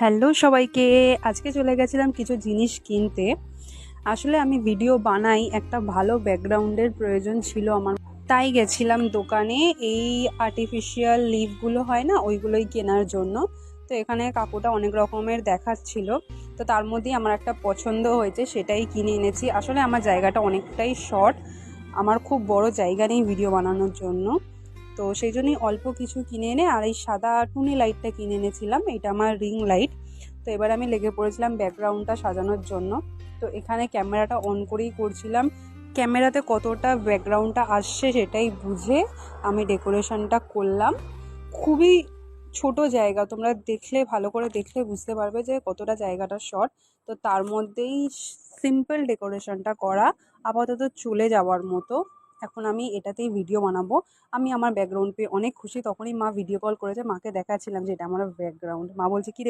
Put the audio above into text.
Hello সবাইকে, আজকে চলে গেছিলাম কিছু জিনিস কিনতে। আসলে আমি ভিডিও বানাই, একটা ভালো ব্যাকগ্রাউন্ডের প্রয়োজন ছিল আমার, তাই গেছিলাম দোকানে এই আর্টিফিশিয়াল লিফগুলো হয় না, ওইগুলোই কেনার জন্য। তো এখানে কাকুটা অনেক রকমের দেখাচ্ছিল, তো তার মধ্যেই আমার একটা পছন্দ হয়েছে, সেটাই কিনে এনেছি। আসলে আমার জায়গাটা অনেকটাই শর্ট, আমার খুব বড় জায়গা নেই ভিডিও বানানোর জন্য, তো সেই জন্যই অল্প কিছু কিনে এনে আর এই সাদা টুনি লাইটটা কিনে এনেছিলাম। এটা আমার রিং লাইট। তো এবার আমি লেগে পড়েছিলাম ব্যাকগ্রাউন্ডটা সাজানোর জন্য। তো এখানে ক্যামেরাটা অন করেই করছিলাম, ক্যামেরাতে কতটা ব্যাকগ্রাউন্ডটা আসছে সেটাই বুঝে আমি ডেকোরেশনটা করলাম। খুবই ছোট জায়গা, তোমরা দেখলে ভালো করে দেখলে বুঝতে পারবে যে কতটা জায়গাটা শর্ট। তো তার মধ্যেই সিম্পল ডেকোরেশনটা করা, আপাতত চলে যাওয়ার মতো। এখন আমি এটাতেই ভিডিও বানাবো। আমি আমার ব্যাকগ্রাউন্ড পেয়ে অনেক খুশি। তখনই মা ভিডিও কল করেছে, মাকে দেখাচ্ছিলাম যে এটা আমার ব্যাকগ্রাউন্ড। মা বলছে, কি রে